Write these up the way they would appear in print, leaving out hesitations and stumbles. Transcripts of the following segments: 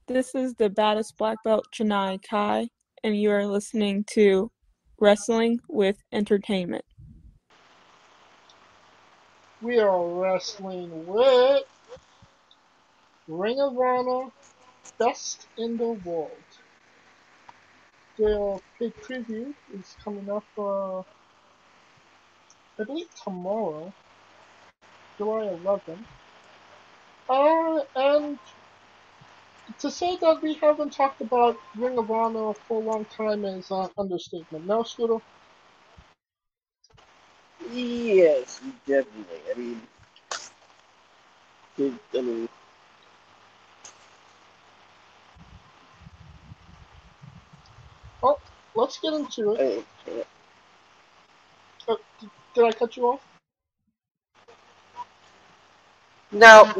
This is the baddest black belt Chennai Kai, and you are listening to Wrestling with Entertainment. We are wrestling with Ring of Honor Best in the World. The big preview is coming up, I believe tomorrow, July 11th. And to say that we haven't talked about Ring of Honor for a long time is an understatement. No, Scooter? Yes, definitely. I mean, Oh, let's get into it. I, Did I cut you off? no.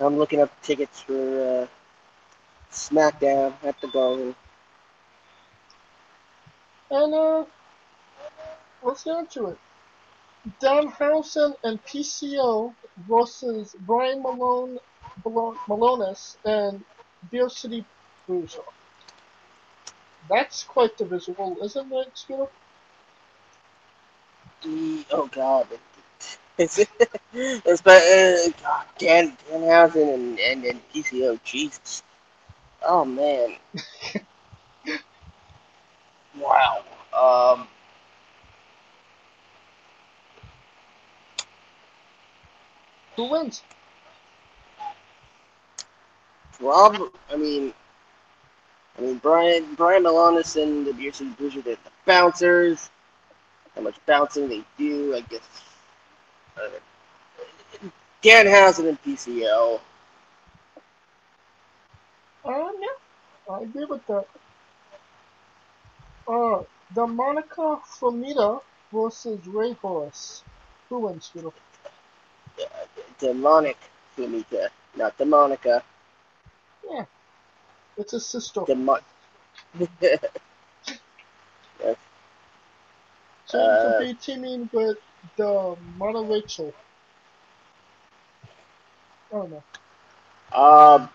I'm looking up tickets for SmackDown at the Garden. And, let's get into it. Danhausen and PCO versus Brian Malonis and Beer City Bruiser. That's quite the visual, isn't it, Scooter? Oh God, it's but God, Danhausen and PCO. Jesus. Oh man. Wow. Um. Who wins? Rob. Brian Malonis and the Beer City Bruiser. They're the bouncers. How much bouncing they do, I guess. Uh, Danhausen and PCO. Yeah, I agree with that. The Monica Flamita versus Ray Horace. Who wins, Scooter? Demonic Flamita, not Demonica. Yeah, it's a sister. Demon. Yes. Soon to be teaming with the Mona Rachel. I don't know. um,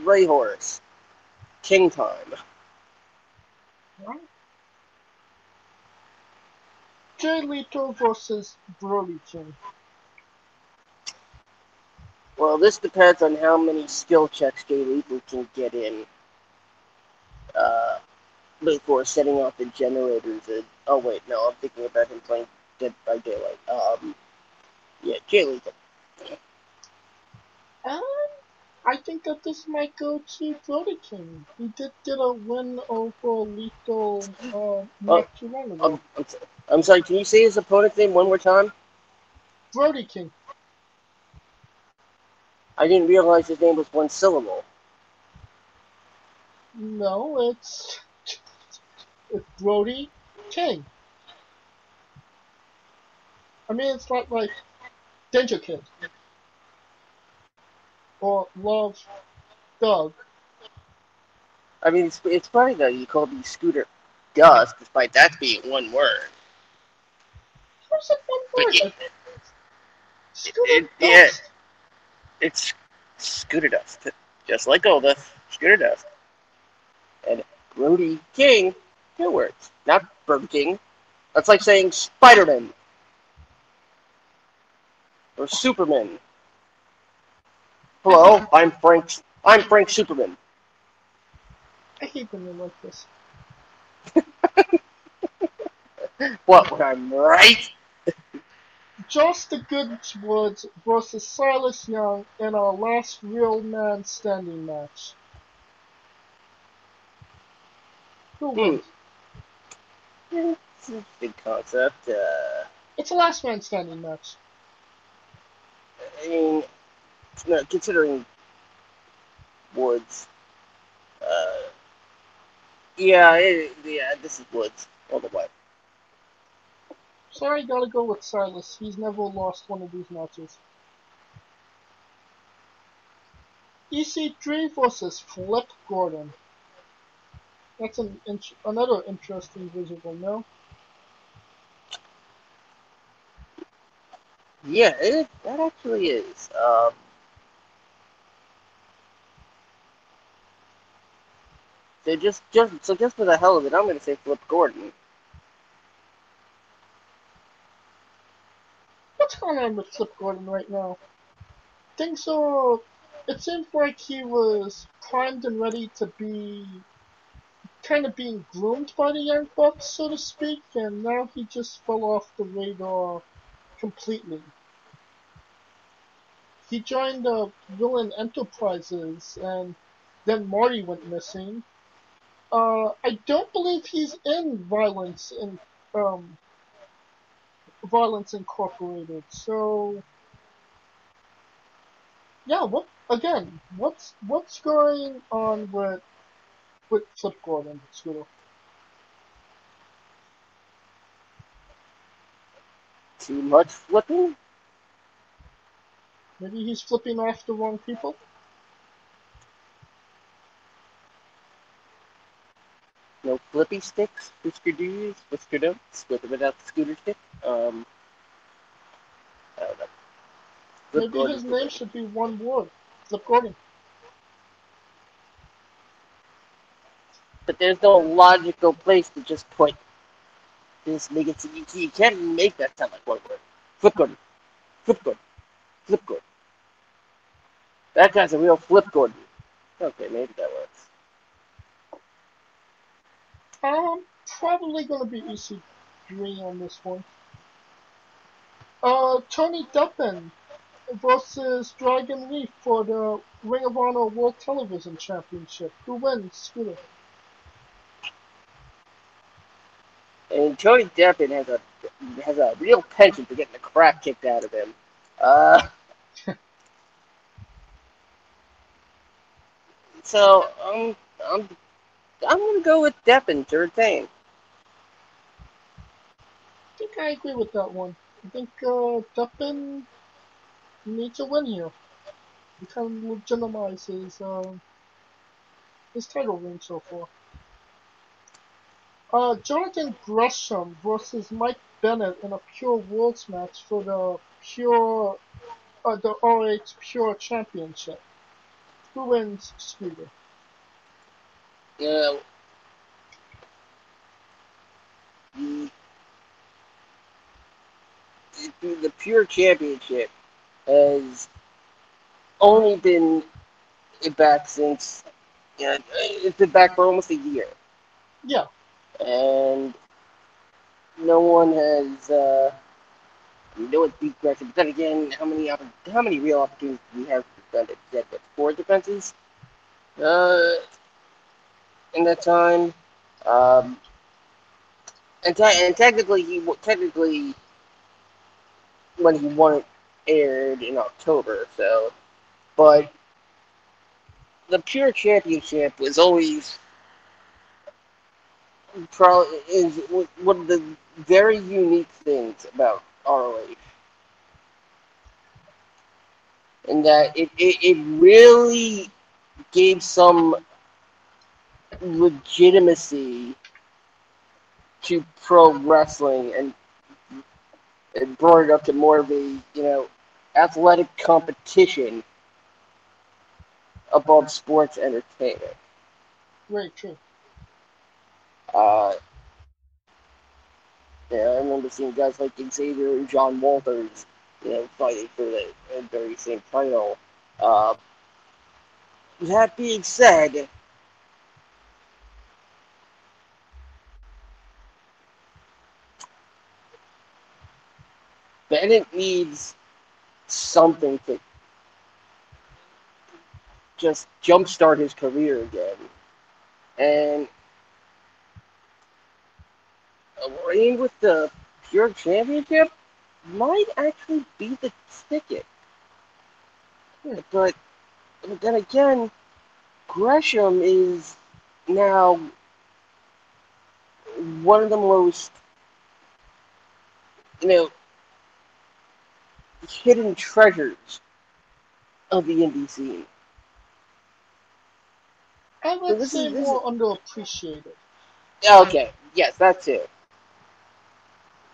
Ray Horace, King Time. Right? Jay Leto versus Brody King. Well, this depends on how many skill checks Jay Lethal can get in before setting off the generators. Oh wait, no, I'm thinking about him playing Dead by Daylight. Yeah, Jay Lethal. And I think that this might go to Brody King. He did get a win over Lethal Oh, not too long I'm, ago. I'm, I'm sorry. Can you say his opponent's name one more time? Brody King. I didn't realize his name was one syllable. No, it's Brody King. I mean, it's not like Danger Kid or Love Doug. It's funny though. You called me Scooter Dust, despite that being one word. How's it But one word? Scooter yeah, Dust. it's Scooter Dust, just like Goldust, Scooter Dust, and Brody King, two words, not Burger King. That's like saying Spider-Man or Superman. I hate Hello, I'm Frank. I'm Frank Superman. I hate when you're like this. What? When I'm right? Just the Goodwoods versus Silas Young in our last real man standing match. Who Hmm. wins? It's a big concept. It's a last man standing match. I mean, no, considering Woods. Uh, yeah, this is Woods all the way. Sorry, gotta go with Silas. He's never lost one of these matches. EC3 versus Flip Gordon. That's another interesting visual, no? Yeah, that actually is. So just for the hell of it, I'm gonna say Flip Gordon. What's going on with Flip Gordon right now? Things are. It seems like he was primed and ready to be kind of being groomed by the Young Bucks, so to speak, and now he just fell off the radar completely. He joined Villain Enterprises, and then Marty went missing. I don't believe he's in um, Violence Incorporated. So yeah, what's going on with Flip Gordon, Scooter? Too much flipping? Maybe he's flipping off the wrong people. No flippy sticks, whisker doos, whisker don'ts, with or without the scooter stick. I don't know. Flip Maybe Gordon his for name president. should be one word, Flip Gordon. But there's no logical place to just put this. Make it. You can't make that sound like one word. Flip Gordon. Flip Gordon. Flip Gordon. That guy's a real Flip Gordon. Okay, maybe that works. Probably gonna be EC3 on this one. Tony Deppen versus Dragon Lee for the Ring of Honor World Television Championship. Who wins, Scooter? And Tony Deppen has a real penchant for getting the crap kicked out of him. Uh, so I'm gonna go with Deppen to retain. I think I agree with that one. I think Deppen needs a win here. He kind of legitimizes his title reign so far. Jonathan Gresham versus Mike Bennett in a Pure Worlds match for the ROH Pure Championship. Who wins, Scooter? Uh, the the pure championship has only been back since it's been back for almost a year, Yeah, and no one has no one's beat Gresham. But then again, how many real opportunities do we have to defend it? Is that four defenses? Uh, in that time, um, and technically when he won it aired in October. So, but the pure championship was always probably is one of the very unique things about ROH, in that it really gave some legitimacy to pro wrestling, and it brought it up to more of a athletic competition above sports entertainment. very true. Uh, I remember seeing guys like Xavier and John Walters, fighting for the very same title. Uh, that being said, Bennett needs something to just jumpstart his career again. And a reign with the Pure Championship might actually be the ticket. Hmm. But then again, Gresham is now one of the most, you know, hidden treasures of the indie scene. I So would this say is this is more underappreciated. okay. Yes, that's it.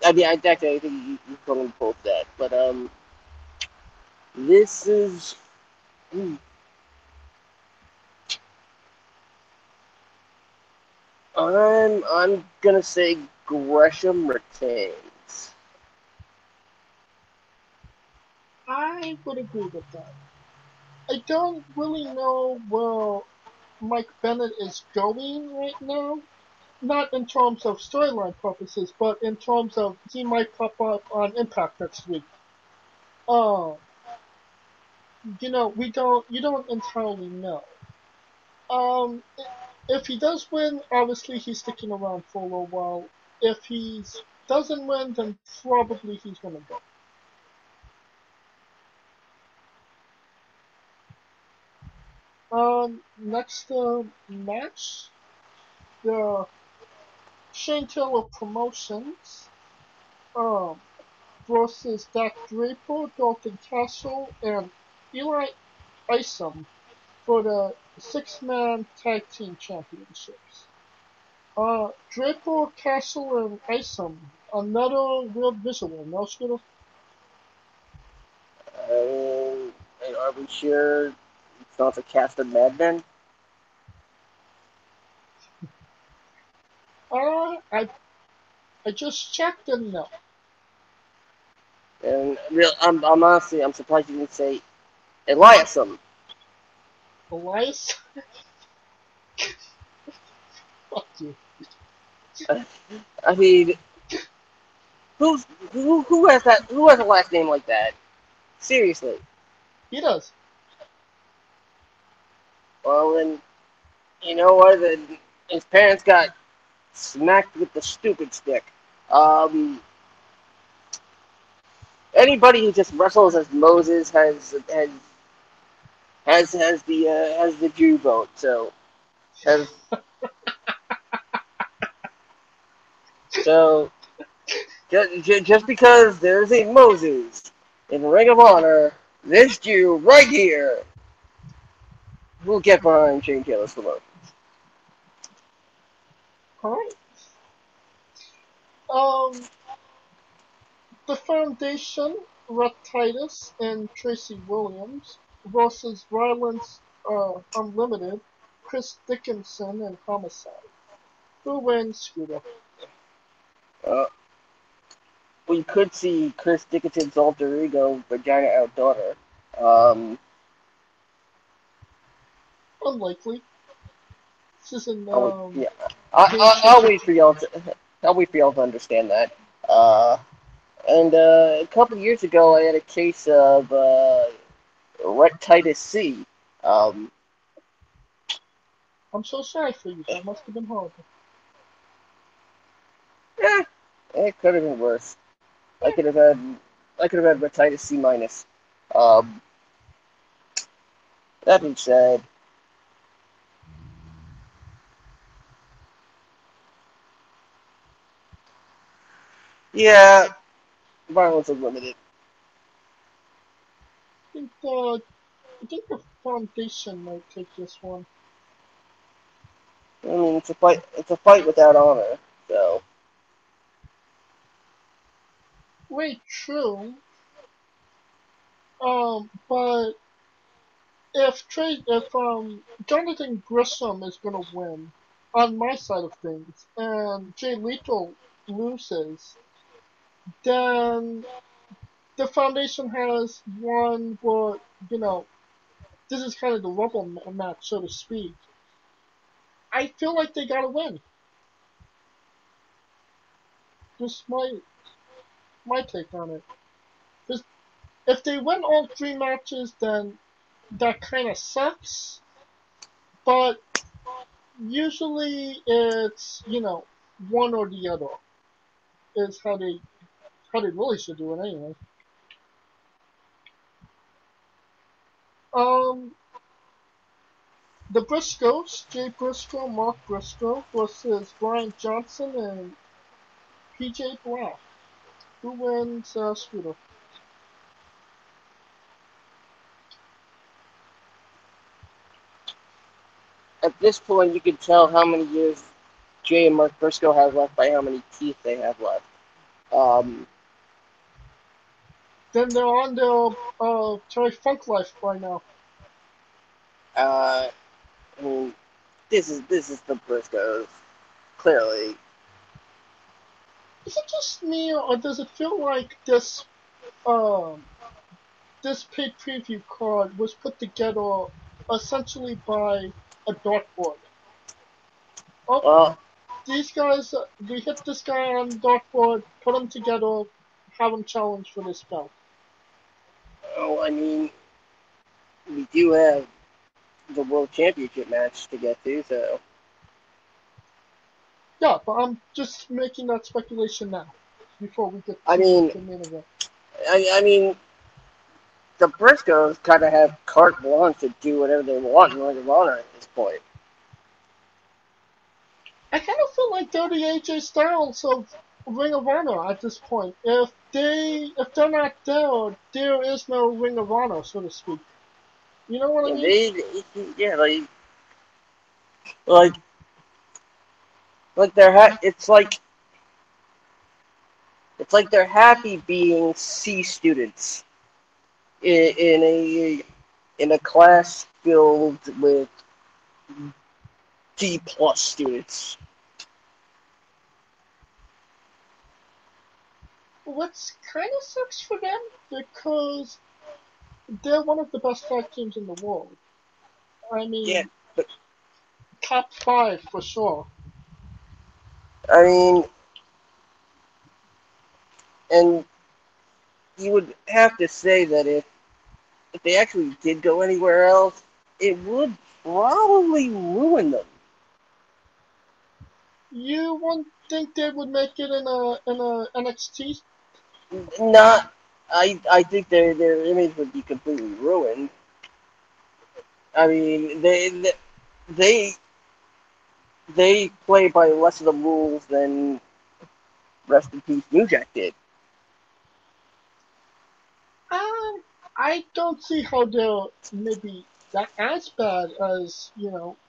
I mean, I think you told me both that, but This is. I'm gonna say Gresham retains. I would agree with that. I don't really know where Mike Bennett is going right now. Not in terms of storyline purposes, but in terms of he might pop up on Impact next week. Uh, you don't entirely know. Um, if he does win, obviously he's sticking around for a little while. If he doesn't win, then probably he's gonna go. Next match, the Shane Taylor Promotions, um, versus Dak Draper, Dalton Castle, and Eli Isom for the six-man tag team championships. Draper, Castle, and Isom. Another weird visual, no, Scooter? Are we sure it's not the cast of Mad Men? I just checked and no. And I'm honestly, I'm surprised you didn't say Eliasum. Elias? Fuck you. I mean, who has that? Who has a last name like that? Seriously. He does. Well, then you know what? Then his parents got smacked with the stupid stick. Um, Anybody who just wrestles as Moses has the Jew vote. So has so just because there's a Moses in Ring of Honor, this Jew right here will get behind Shane Taylor's promotion. Alright. Um, the Foundation, Rhett Titus and Tracy Williams versus Violence Unlimited, Chris Dickinson and Homicide. Who wins, Scooter? Uh, we could see Chris Dickinson's alter ego, Vagina Out Daughter. Um, Unlikely. This isn't yeah, Game I'll Changer. wait for y'all to understand that. And a couple years ago, I had a case of Rectitis C. Um, I'm so sorry for you. That must have been horrible. eh, it could have been worse. I Yeah. could have had Rectitis C minus. Um, that being said, yeah, violence is limited. I think the Foundation might take this one. I mean, it's a fight. It's a fight without honor. So Wait, true. But if Jonathan Grissom is gonna win on my side of things, and Jay Lethal loses, then the Foundation has one where this is kind of the rubble match, so to speak. I feel like they gotta win. Just my take on it. Just, if they win all three matches, then that kind of sucks. But usually it's one or the other is how they really should do it anyway. Um, the Briscoes, Jay Briscoe, Mark Briscoe versus Brian Johnson and PJ Black. Who wins, Scooter? at this point, you can tell how many years Jay and Mark Briscoe have left by how many teeth they have left. Um, Then they're on their Terry Funk life right now. I mean, this is the Briscoes, clearly. Is it just me, or does it feel like um this paid preview card was put together essentially by a dartboard? Oh, Well, these guys, we hit this guy on dartboard, put them together, have him challenge for this belt. oh, I mean, we do have the World Championship match to get to, so Yeah, but I'm just making that speculation now, before we get I to mean, the main event. I mean, the Briscoes kind of have carte blanche to do whatever they want in Ring of Honor at this point. I kind of feel like they're the AJ Styles of Ring of Honor at this point. If they're not there, there is no Ring of Honor, so to speak. You know what I Yeah, mean? yeah, like, like it's like they're happy being C students in a class filled with D+ students. What's kind of sucks for them because they're one of the best tag teams in the world. I Yeah, mean, but top five for sure. I mean, and you would have to say that if they actually did go anywhere else, it would probably ruin them. You wouldn't think they would make it in a NXT? Not, I think their image would be completely ruined. I mean, they they play by less of the rules than Rest in Peace New Jack did. I don't see how they're maybe that as bad as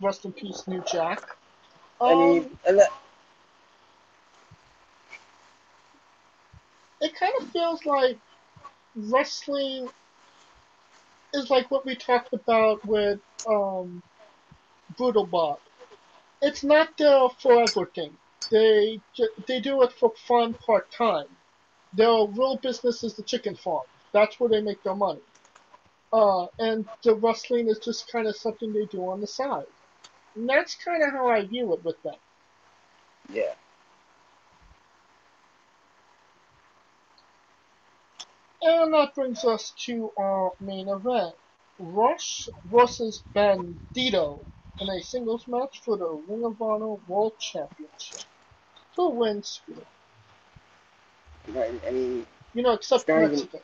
Rest in Peace, New Jack. I mean, Um, and that, it kind of feels like wrestling is like what we talked about with um Brutal Bob. It's not their forever thing. They do it for fun part time. Their real business is the chicken farm. That's where they make their money. And the wrestling is just kind of something they do on the side. And that's kind of how I view it with them. yeah. And that brings us to our main event. Rush versus Bandito in a singles match for the Ring of Honor World Championship. Who wins, Scooter? I mean, it's Except not even Mexican.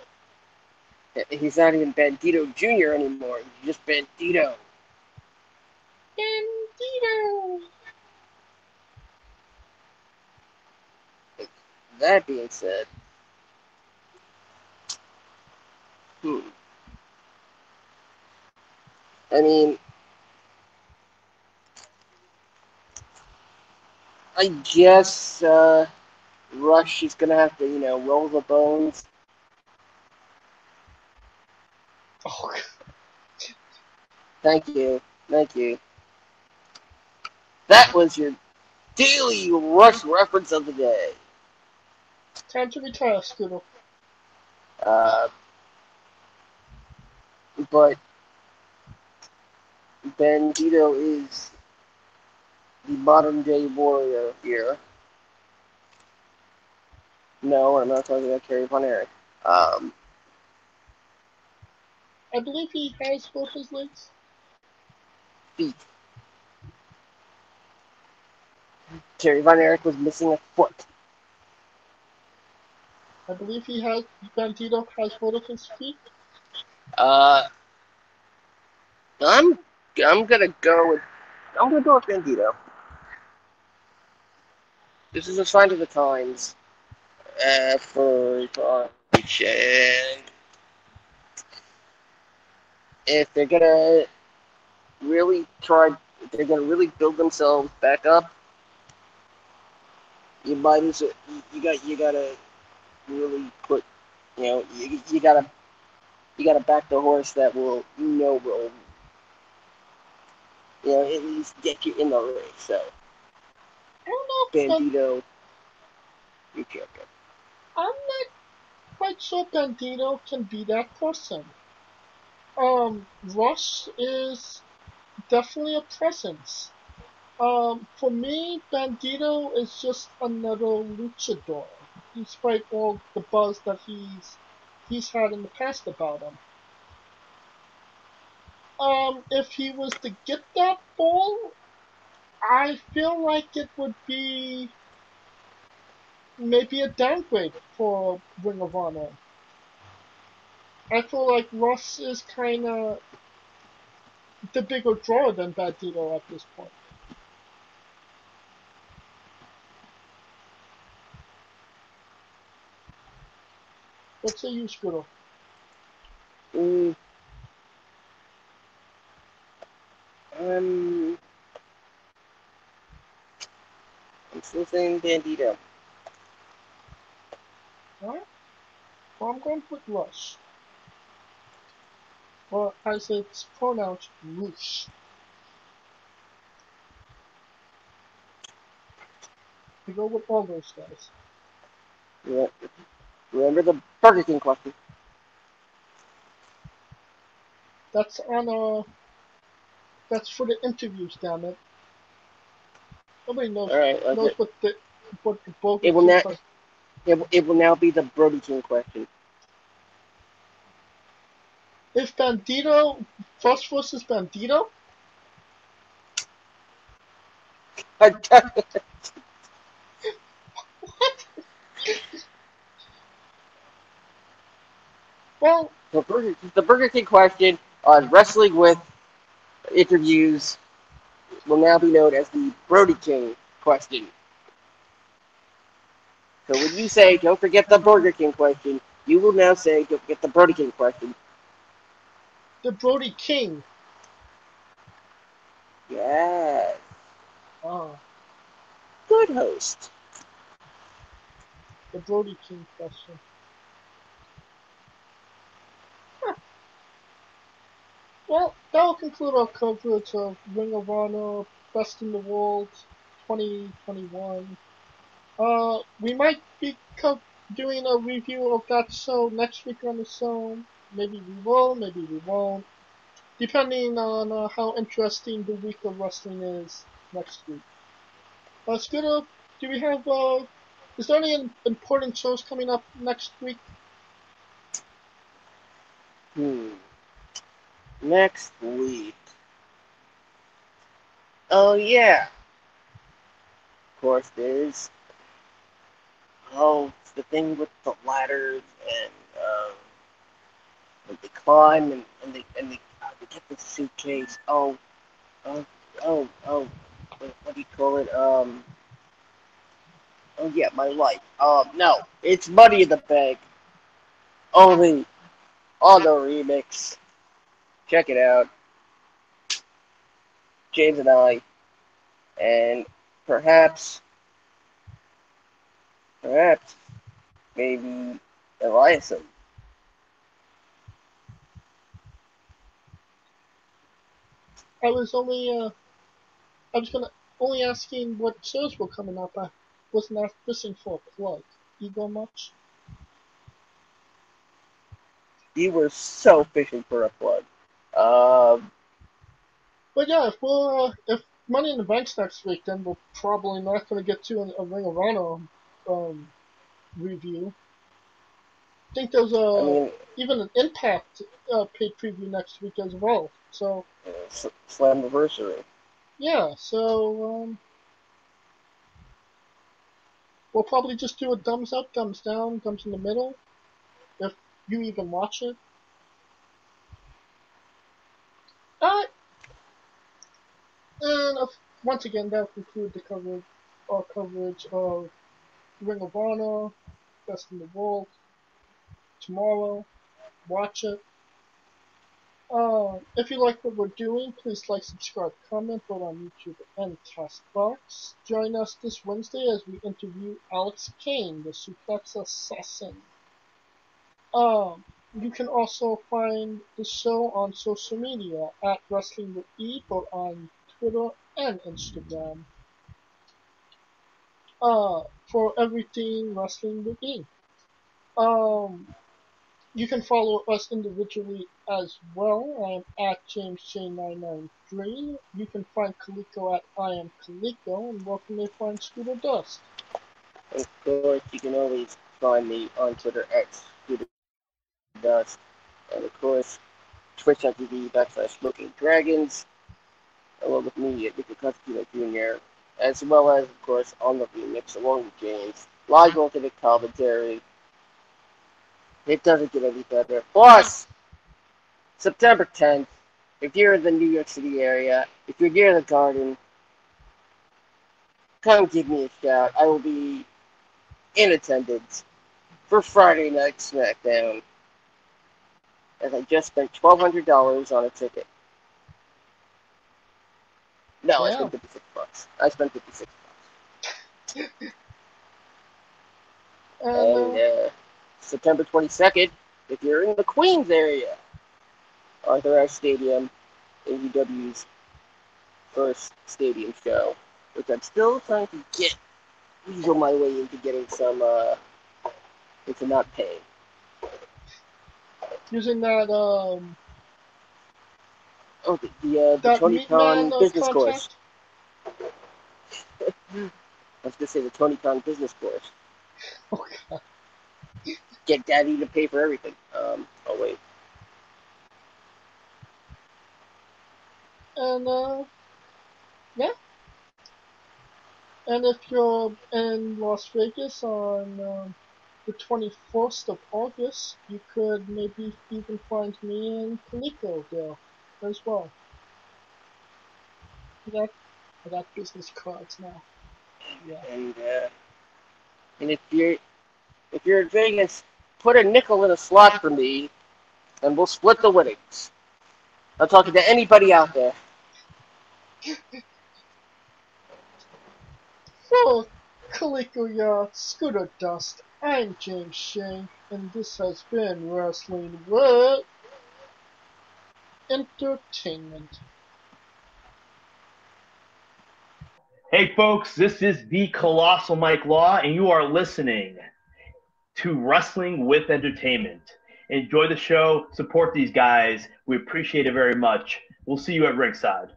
he's not even Bandito Jr. anymore. He's just Bandito. Bandito! That being said, hmm, I mean, I guess Rush is gonna have to, roll the bones. Oh, Thank you, thank you. That was your daily Rush reference of the day. time to retire, Scooter. Uh, but Bandito is the modern day warrior here. No, I'm not talking about Kerry Von Erich. Um, I believe he has both his legs. Feet. Kerry Von Erich was missing a foot. I believe Bandito has both of his feet. Uh, I'm I'm gonna go with I'm gonna go with Bandito. This is a sign of the times for ROH, and if they're gonna really try, if they're gonna really build themselves back up, you might as well, you gotta really put You gotta back the horse that will at least get you in the race. So I don't know if Bandito, you can't go. I'm not quite sure Bandito can be that person. Rush is definitely a presence. For me, Bandito is just another luchador, despite all the buzz that he's had in the past about him. If he was to get that ball, I feel like it would be maybe a downgrade for Ring of Honor. I feel like Russ is kind of the bigger draw than Bandito at this point. What say you, Scooter? Mm, I'm I'm still saying Bandito. Alright, well, I'm going with Rush. Or as it's pronounced, Rush. We go with all those guys. Remember the Burger King question. That's on that's for the interviews, damn it. Nobody All right, knows what the Burger it will King now question. it will now be the Brody King question. If Bandito first versus Bandito, what? Well, The Burger King question on Wrestling with interviews will now be known as the Brody King question. So when you say don't forget the Burger King question, you will now say don't forget the Brody King question. the Brody King. Yes. Ah, Good host. the Brody King question. Huh. Well, that will conclude our coverage of Ring of Honor Best in the World 2021. We might be doing a review of that show next week on the show. Maybe we will, maybe we won't, depending on how interesting the week of wrestling is next week. Scooter, do we have, is there any important shows coming up next week? Next week. Oh yeah. Of course there's it's the thing with the ladders and they climb and they get the suitcase. Oh, oh. What do you call it? Oh yeah, my life. No, it's Money in the Bank. Only on the remix. Check it out. James and I, and perhaps, perhaps, maybe Eliason. I was only, I was gonna only asking what shows were coming up. I wasn't fishing for a plug. Ego much? You were so fishing for a plug. Um, But yeah, if Money in the Bank's next week, then we're probably not gonna get to a Ring of Honor review. I think there's I a mean, even an Impact paid preview next week as well. So Slammiversary. yeah, we'll probably just do a thumbs up, thumbs down, thumbs in the middle, if you even watch it. Alright, and once again, that'll conclude our coverage of Ring of Honor, Best in the World. Tomorrow, watch it. If you like what we're doing, please like, subscribe, comment, vote on YouTube and Castbox. Join us this Wednesday as we interview Alex Kane, the Suplex Assassin. You can also find the show on social media at Wrestling with E, both on Twitter and Instagram. For everything Wrestling with E. Um, you can follow us individually as well. I'm at JamesJ993. You can find Kaliko at I am Kaliko, and where can they find Scooter Dust? Of course, you can always find me on Twitter at ScooterDust. And of course, twitch.tv/Smoking Dragons, along with me at Nick Custina Jr., as well as, of course, on the remix along with James. Live alternate commentary. It doesn't get any better. Plus, September 10th, if you're in the New York City area, if you're near the Garden, come give me a shout. I will be in attendance for Friday Night SmackDown, as I just spent $1,200 on a ticket. No, I spent Damn. $56. I spent $56. And And September 22nd, if you're in the Queens area, Arthur Ashe Stadium, AEW's first stadium show, which I'm still trying to weasel my way into getting some, into not paying. using that Oh, the that Tony meat man Khan business course. contact. I was going to say the Tony Khan business course. Okay. Get daddy to pay for everything. Oh, wait. And yeah. And if you're in Las Vegas on the 21st of August, you could maybe even find me and Kaliko there as well. I got business cards now. Yeah. And if you're in Vegas, put a nickel in a slot for me, and we'll split the winnings. I'm talking to anybody out there. For Kaliko Ya Scooter Dust, I'm James Shank, and this has been Wrestling with Entertainment. Hey folks, this is the Colossal Mike Law, and you are listening to Wrestling with Entertainment. Enjoy the show, support these guys. We appreciate it very much. We'll see you at ringside.